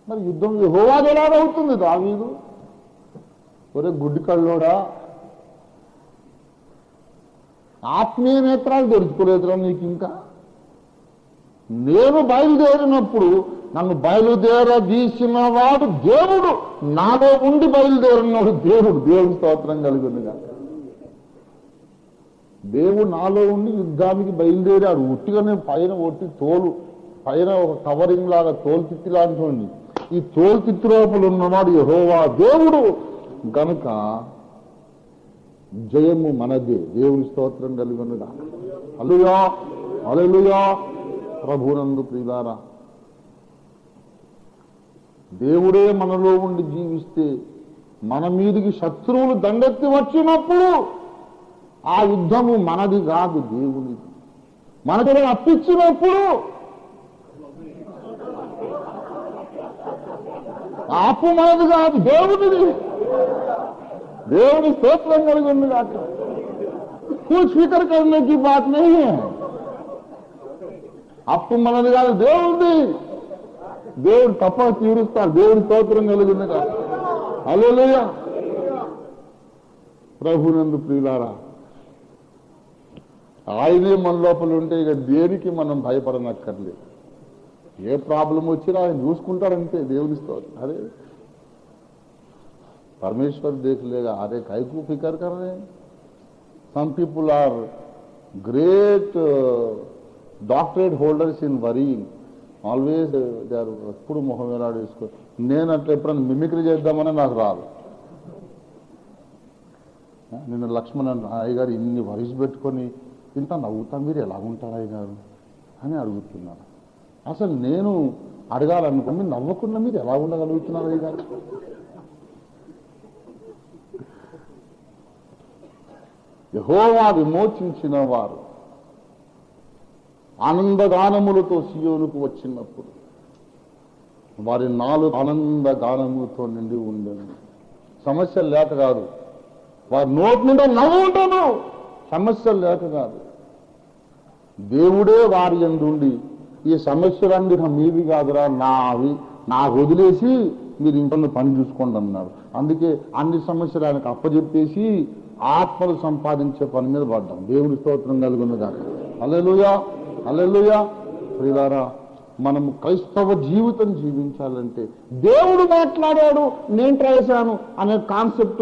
మరి యుద్ధం యెహోవాది ఎలాగవుతుంది? దావీదు ఒరే గుడ్డి కళ్ళోడా, ఆత్మీయ నేత్రాలు తెరుచుకోలేదురా నీకు ఇంకా? నేను బయలుదేరినప్పుడు నన్ను బయలుదేరదీసిన వాడు దేవుడు, నాలో ఉండి బయలుదేరినాడు దేవుడు. దేవుడి స్తోత్రం కలిగిందిగా. దేవుడు నాలో ఉండి యుద్ధానికి బయలుదేరాడు. ఉట్టిగానే పైన ఒట్టి తోలు పైన ఒక కవరింగ్ లాగా తోలుతిత్తి లాంటి ఉంది. ఈ తోలుతిత్తి లోపల ఉన్నవాడు యెహోవా దేవుడు గనుక జయము మనదే. దేవుని స్తోత్రం కలిగినగా. హల్లెలూయా, హల్లెలూయా. ప్రభునందు ప్రియులారా, దేవుడే మనలో ఉండి జీవిస్తే మన మీదికి శత్రువులు దండెత్తి వచ్చినప్పుడు ఆ యుద్ధము మనది కాదు, దేవునిది. మనకి అప్పించినప్పుడు అప్పు మనది కాదు, దేవునిది. దేవుని స్తోత్రం కలిగి ఉంది కాక. कुछ फिक्र करने की बात नहीं है. అప్పు మనది కాదు, దేవుడిది. దేవుడు తప్ప తీరుస్తాడు. దేవుడి స్తోత్రం కలిగింది కాదు. హల్లెలూయా. ప్రభునందు ప్రియులారా, ఆయనే మన లోపల ఉంటే ఇక దేనికి మనం భయపడనక్కర్లేదు. ఏ ప్రాబ్లం వచ్చినా ఆయన చూసుకుంటాడంటే దేవుని స్తోత్రం. అరే परमेश्वर देख लेगा. अरे काय को फिकर कर रहे हैं? Some people are great doctorate holders in worrying. Always they are ఎప్పుడు మొహం వేలాడు వేసుకో. నేను అట్లా ఎప్పుడైనా మిమిక్రీ చేద్దామని నాకు రాదు. నిన్న లక్ష్మణ్ అయ్యగారు ఇన్ని వరీస్ పెట్టుకొని ఇంత నవ్వుతా, మీరు ఎలా ఉంటారు అయ్యగారు అని అడుగుతున్నారు. అసలు నేను అడగాలనుకుని నవ్వకుండా మీరు ఎలా ఉండగలుగుతున్నారు అయ్యగారు? యెహోవా విమోచించిన వారు ఆనందగానములతో సియోనుకు వచ్చినప్పుడు వారి నాలుగు ఆనందగానములతో నిండి ఉండేది. సమస్యలు లేక కాదు, వారి నోటి నుండి నవ్వు ఉంటాను. సమస్యలు లేక కాదు, దేవుడే వారి యందుండి ఈ సమస్యలన్నీ మీవి కాదురా, నావి, నాకు వదిలేసి మీరు ఇంట్లో పని చూసుకోండి అన్నాడు. అందుకే అన్ని సమస్యలు ఆయనకు అప్పచెప్పేసి ఆత్మలు సంపాదించే పని మీద పడ్డాం. దేవుడి స్తోత్రం కలుగును గాక. హల్లెలూయా, హల్లెలూయా. ప్రియులారా, మనము క్రైస్తవ జీవితం జీవించాలంటే దేవుడు మాట్లాడాడు, నేను ట్రై చేశాను అనే కాన్సెప్ట్